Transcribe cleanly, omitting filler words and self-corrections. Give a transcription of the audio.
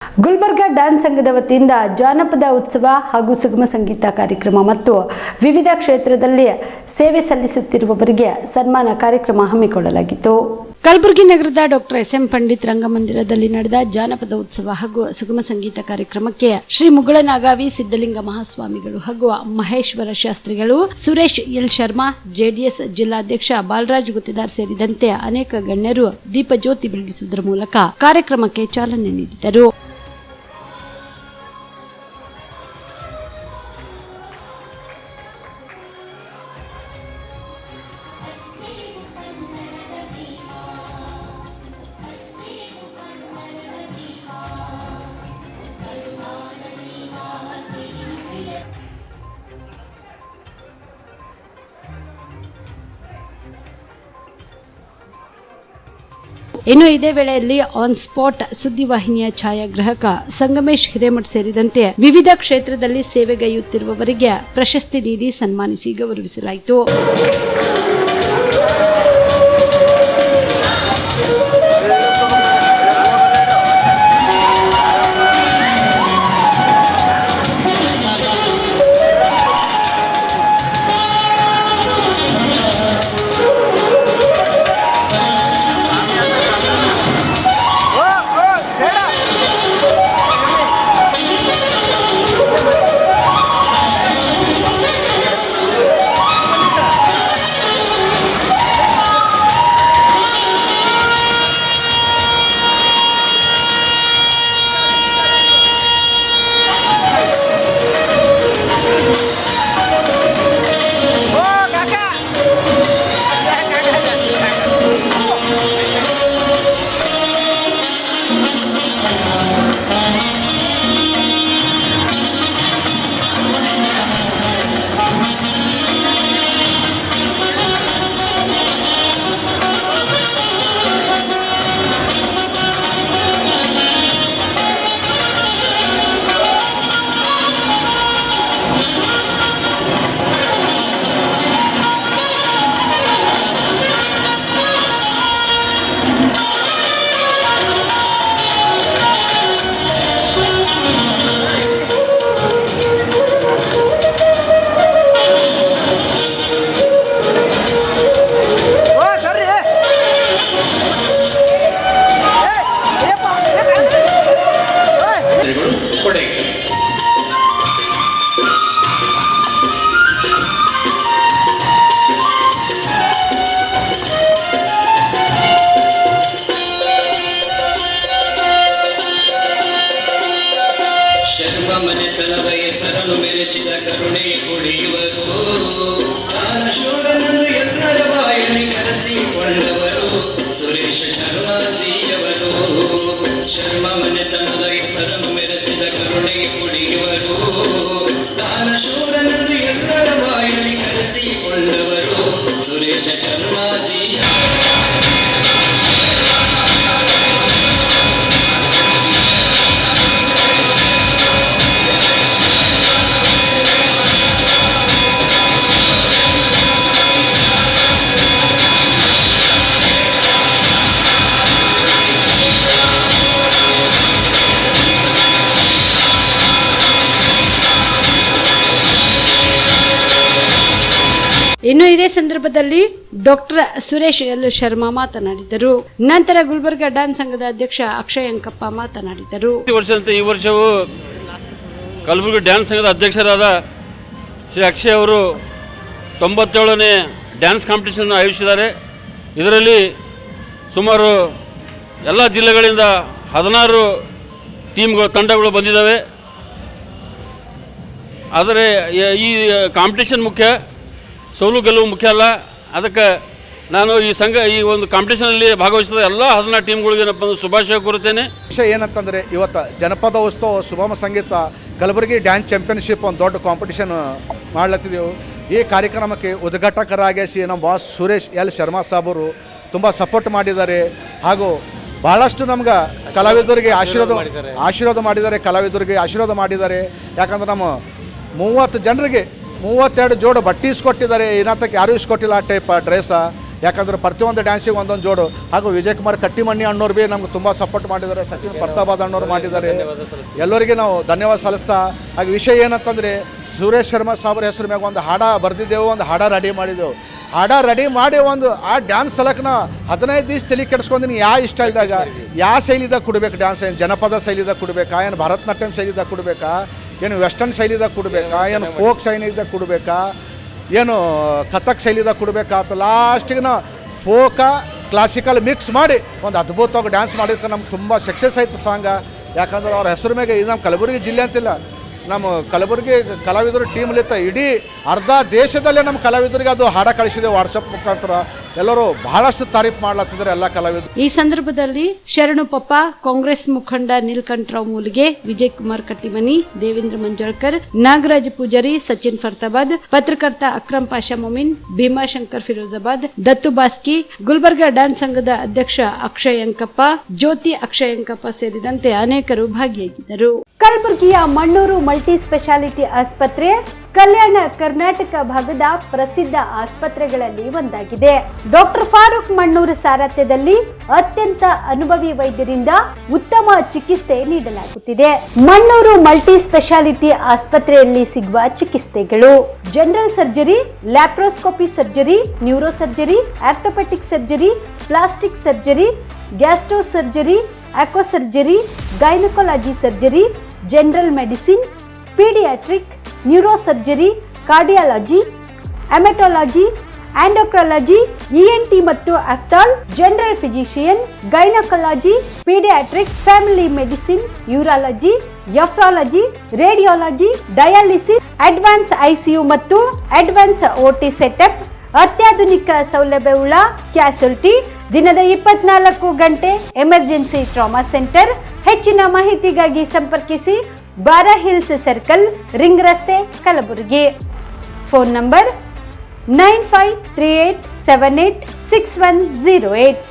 Gulbarga dance ಸಂಘದ ವತಿಯಿಂದ ಜಾನಪದ ಉತ್ಸವ ಹಾಗೂ ಸುಗಮ ಸಂಗೀತ ಕಾರ್ಯಕ್ರಮ ಮತ್ತು ವಿವಿಧ ಕ್ಷೇತ್ರದಲ್ಲಿ ಸೇವೆ ಸಲ್ಲಿಸುತ್ತಿರುವವರಿಗೆ ಸನ್ಮಾನ ಕಾರ್ಯಕ್ರಮ ಹಮ್ಮಿಕೊಳ್ಳಲಾಗಿತ್ತು. ಕಲಬುರಗಿ ನಗರದ ಡಾಕ್ಟರ್ ಎಸ್.ಎಂ. ಪಂಡಿತ್ ರಂಗಮಂದಿರದಲ್ಲಿ ನಡೆದ ಜಾನಪದ ಉತ್ಸವ ಹಾಗೂ ಸುಗಮ ಸಂಗೀತ ಕಾರ್ಯಕ್ರಮಕ್ಕೆ ಶ್ರೀ ಮುಗಳನಾಗಾವಿ ಸಿದ್ದಲಿಂಗ ಮಹಾಸ್ವಾಮಿಗಳು ಹಾಗೂ ಮಹೇಶ್ವರ ಶಾಸ್ತ್ರಿಗಳು, ಸುರೇಶ್ ಎಲ್ ಶರ್ಮಾ, ಜೆಡಿಎಸ್ ಜಿಲ್ಲಾಧ್ಯಕ್ಷ ಬಾಲರಾಜ್ ಗುತ್ತಿದಾರ್ ಸೇರಿದಂತೆ ಅನೇಕ ಗಣ್ಯರು ದೀಪಜ್ಯೋತಿ ಬೆಳಗಿಸುವುದರ ಮೂಲಕ ಕಾರ್ಯಕ್ರಮಕ್ಕೆ ಚಾಲನೆ ನೀಡಿದರು. ಇನ್ನು ಇದೇ ವೇಳೆಯಲ್ಲಿ ಆನ್ ಸ್ಪಾಟ್ ಸುದ್ದಿವಾಹಿನಿಯ ಛಾಯಾಗ್ರಾಹಕ ಸಂಗಮೇಶ್ ಹಿರೇಮಠ್ ಸೇರಿದಂತೆ ವಿವಿಧ ಕ್ಷೇತ್ರದಲ್ಲಿ ಸೇವೆಗೈಯುತ್ತಿರುವವರಿಗೆ ಪ್ರಶಸ್ತಿ ನೀಡಿ ಸನ್ಮಾನಿಸಿ ಗೌರವಿಸಲಾಯಿತು. ಮನೆತನದ ಹೆಸರನ್ನು ಮೆರೆಸಿದ ಕರುಣೆ ಕುಡಿಯುವರು, ಶೂರನನ್ನು ಎಲ್ಲರ ಬಾಯಲ್ಲಿ ಕರೆಸಿಕೊಂಡವರು ಸುರೇಶ ಶರ್ಮಾಜಿಯವರು. ಶರ್ಮ ಮನೆತನದ ಹೆಸರನ್ನು ಮೆರೆಸಿದ ಕರುಣೆ ಕುಡಿಯುವರು, ಶೂರನನ್ನು ಎಲ್ಲರ ಬಾಯಲ್ಲಿ ಕರೆಸಿಕೊಂಡವರು ಸುರೇಶ ಶರ್ಮಾಜಿಯವರು. ಇನ್ನು ಇದೇ ಸಂದರ್ಭದಲ್ಲಿ ಡಾಕ್ಟರ್ ಸುರೇಶ್ ಎಲ್ ಶರ್ಮಾ ಮಾತನಾಡಿದರು. ನಂತರ ಗುಲ್ಬರ್ಗಾ ಡ್ಯಾನ್ಸ್ ಸಂಘದ ಅಧ್ಯಕ್ಷ ಅಕ್ಷಯ್ ಅಂಕಪ್ಪ ಮಾತನಾಡಿದರು. ಈ ವರ್ಷವೂ ಕಲಬುರಗಿ ಡ್ಯಾನ್ಸ್ ಸಂಘದ ಅಧ್ಯಕ್ಷರಾದ ಶ್ರೀ ಅಕ್ಷಯ್ ಅವರು 97ನೇ ಡ್ಯಾನ್ಸ್ ಕಾಂಪಿಟೇಷನ್ ಆಯೋಜಿಸಿದ್ದಾರೆ. ಇದರಲ್ಲಿ ಸುಮಾರು ಎಲ್ಲ ಜಿಲ್ಲೆಗಳಿಂದ 16 ತಂಡಗಳು ಬಂದಿದ್ದಾವೆ. ಆದರೆ ಈ ಕಾಂಪಿಟೇಷನ್ ಮುಖ್ಯ, ಸೋಲು ಗೆಲುವು ಮುಖ್ಯ ಅಲ್ಲ. ಅದಕ್ಕೆ ನಾನು ಈ ಒಂದು ಕಾಂಪಿಟೇಷನಲ್ಲಿ ಭಾಗವಹಿಸಿದ ಎಲ್ಲ 14 ಟೀಮ್ಗಳಿಗೆ ಶುಭಾಶಯ ಕೋರುತ್ತೇನೆ. ವಿಷಯ ಏನಂತಂದರೆ, ಇವತ್ತು ಜನಪದ ಉತ್ಸವ ಸುಗಮ ಸಂಗೀತ ಕಲಬುರಗಿ ಡ್ಯಾನ್ಸ್ ಚಾಂಪಿಯನ್ಶಿಪ್ ಒಂದು ದೊಡ್ಡ ಕಾಂಪಿಟೇಷನ್ ಮಾಡ್ಲತ್ತಿದ್ದೆವು. ಈ ಕಾರ್ಯಕ್ರಮಕ್ಕೆ ಉದ್ಘಾಟಕರಾಗಿಸಿ ನಮ್ಮ ಬಾಸ್ ಸುರೇಶ್ ಎಲ್ ಶರ್ಮಾ ಸಾಬರು ತುಂಬ ಸಪೋರ್ಟ್ ಮಾಡಿದ್ದಾರೆ. ಹಾಗೂ ಭಾಳಷ್ಟು ನಮ್ಗೆ ಕಲಾವಿದರಿಗೆ ಆಶೀರ್ವಾದ ಮಾಡಿದ್ದಾರೆ. ಕಲಾವಿದರಿಗೆ ಆಶೀರ್ವಾದ ಮಾಡಿದ್ದಾರೆ. ಯಾಕಂದ್ರೆ ನಮ್ಮ 30 ಜನರಿಗೆ 32 ಜೋಡು ಬಟ್ಟೆ ಇಸ್ಕೊಟ್ಟಿದ್ದಾರೆ. ಏನಂತಕ್ಕೆ ಯಾರೂ ಇಸ್ಕೊಟ್ಟಿಲ್ಲ ಆ ಟೈಪ್ ಡ್ರೆಸ್ಸ. ಯಾಕಂದ್ರೆ ಪ್ರತಿಯೊಂದು ಡ್ಯಾನ್ಸಿಗೆ ಒಂದೊಂದು ಜೋಡು. ಹಾಗೂ ವಿಜಯ್ ಕುಮಾರ್ ಕಟ್ಟಿಮಣ್ಣಿ ಅಣ್ಣವ್ರು ಭೀ ನಮ್ಗೆ ತುಂಬ ಸಪೋರ್ಟ್ ಮಾಡಿದ್ದಾರೆ, ಸಚಿನ್ ಪ್ರತಾಪಾದ್ ಅಣ್ಣವ್ರು ಮಾಡಿದ್ದಾರೆ. ಎಲ್ಲರಿಗೆ ನಾವು ಧನ್ಯವಾದ ಸಲ್ಲಿಸ್ತಾ. ಹಾಗೆ ವಿಷಯ ಏನಂತಂದರೆ ಸುರೇಶ್ ಶರ್ಮಾ ಸಾಬ್ರ ಹೆಸರು ಮ್ಯಾಗ ಒಂದು ಹಾಡ ಬರೆದಿದ್ದೆವು, ಒಂದು ಹಾಡ ರೆಡಿ ಮಾಡಿದೆವು. ಹಾಡ ರೆಡಿ ಮಾಡಿ ಒಂದು ಆ ಡ್ಯಾನ್ಸ್ ಸಲಕ್ನ 15 ದಿವಸ ತಲೆ ಕೆಡಿಸ್ಕೊಂಡಿನಿ. ಯಾವ ಸ್ಟೈಲ್ದಾಗ ಯಾವ ಶೈಲಿದಾಗ ಕೊಡ್ಬೇಕು ಡ್ಯಾನ್ಸ್, ಏನು ಜನಪದ ಶೈಲಿದಾಗ ಕೊಡಬೇಕಾ, ಏನು ಭರತನಾಟ್ಯಂ ಶೈಲಿದಾಗ ಕೊಡಬೇಕಾ, ಏನು ವೆಸ್ಟರ್ನ್ ಶೈಲಿದಾಗ ಕೊಡಬೇಕಾ, ಏನು ಫೋಕ್ ಶೈಲಿದಾಗ ಕೊಡಬೇಕಾ, ಏನು ಕಥಕ್ ಶೈಲಿದಾಗ ಕೊಡಬೇಕಾ ಅಂತ ಲಾಸ್ಟಿಗೆ ನಾವು ಫೋಕ ಕ್ಲಾಸಿಕಲ್ ಮಿಕ್ಸ್ ಮಾಡಿ ಒಂದು ಅದ್ಭುತವಾಗಿ ಡ್ಯಾನ್ಸ್ ಮಾಡಿದ್ರೆ ನಮ್ಗೆ ತುಂಬ ಸಕ್ಸಸ್ ಆಯಿತು ಸಾಂಗ. ಯಾಕಂದ್ರೆ ಅವ್ರ ಹೆಸರು ಮ್ಯಾಗೆ ಇದು ನಮ್ಮ ಕಲಬುರಗಿ ಜಿಲ್ಲೆ ಅಂತಿಲ್ಲ, ನಮ್ಮ ಕಲಬುರಗಿ ಕಲಾವಿದರು ಟೀಮ್ಲಿತ್ತ ಇಡೀ ಅರ್ಧ ದೇಶದಲ್ಲೇ ನಮ್ಮ ಕಲಾವಿದರಿಗೆ ಅದು ಹಾಡ ಕಳಿಸಿದೆ ವಾಟ್ಸಪ್ ಮುಖಾಂತರ. ಎಲ್ಲರೂ ಬಹಳಷ್ಟು ತಾರೀಫ್ ಮಾಡ್ಲತ್ತಿದ್ದಾರೆ ಎಲ್ಲ ಕಲಾವಿದರು. ಈ ಸಂದರ್ಭದಲ್ಲಿ ಶರಣು ಪಪ್ಪ, ಕಾಂಗ್ರೆಸ್ ಮುಖಂಡ ನೀಲಕಂಠರಾವ್ ಮೂಲಿಗೆ, ವಿಜಯ್ ಕುಮಾರ್ ಕಟ್ಟಿಮನಿ, ದೇವೇಂದ್ರ ಮಂಜಳ್ಕರ್, ನಾಗರಾಜ್ ಪೂಜಾರಿ, ಸಚಿನ್ ಫರ್ತಾಬಾದ್, ಪತ್ರಕರ್ತ ಅಕ್ರಮ್ ಪಾಷಾ ಮೊಮಿನ್, ಭೀಮಾಶಂಕರ್ ಫಿರೋಜಾಬಾದ್, ದತ್ತು ಬಾಸ್ಕಿ, ಗುಲ್ಬರ್ಗಾ ಡ್ಯಾನ್ಸ್ ಸಂಘದ ಅಧ್ಯಕ್ಷ ಅಕ್ಷಯ್ ಅಂಕಪ್ಪ, ಜ್ಯೋತಿ ಅಕ್ಷಯ್ ಅಂಕಪ್ಪ ಸೇರಿದಂತೆ ಅನೇಕರು ಭಾಗಿಯಾಗಿದ್ದರು. ಕಲಬುರಗಿಯ ಮಣ್ಣೂರು ಮಲ್ಟಿ ಸ್ಪೆಷಾಲಿಟಿ ಆಸ್ಪತ್ರೆ ಕಲ್ಯಾಣ ಕರ್ನಾಟಕ ಭಾಗದ ಪ್ರಸಿದ್ಧ ಆಸ್ಪತ್ರೆಗಳಲ್ಲಿ ಒಂದಾಗಿದೆ. ಡಾಕ್ಟರ್ ಫಾರೂಕ್ ಮಣ್ಣೂರು ಸಾರಥ್ಯದಲ್ಲಿ ಅತ್ಯಂತ ಅನುಭವಿ ವೈದ್ಯರಿಂದ ಉತ್ತಮ ಚಿಕಿತ್ಸೆ ನೀಡಲಾಗುತ್ತಿದೆ. ಮಣ್ಣೂರು ಮಲ್ಟಿ ಸ್ಪೆಷಾಲಿಟಿ ಆಸ್ಪತ್ರೆಯಲ್ಲಿ ಸಿಗುವ ಚಿಕಿತ್ಸೆಗಳು: general surgery, laparoscopy surgery, neuro surgery, orthopaedic surgery, plastic surgery, gastro surgery, aqua surgery, gynaecology surgery, general medicine, paediatric, neuro surgery, cardiology, haematology, endocrinology, ENT ಮತ್ತು ophthal, general physician, gynaecology, paediatric, family medicine, urology, nephrology, radiology, dialysis, advance ICU ಮತ್ತು advance OT setup, ಅತ್ಯಾಧುನಿಕ ಸೌಲಭ್ಯವುಳ್ಳ ಕ್ಯಾಸುಲಿಟಿ, ದಿನದ 24 ಗಂಟೆ emergency trauma centre. ಹೆಚ್ಚಿನ ಮಾಹಿತಿಗಾಗಿ ಸಂಪರ್ಕಿಸಿ ಬಾರಾ hills circle, ring ರಸ್ತೆ, ಕಲಬುರಗಿ. Phone number 9538786108.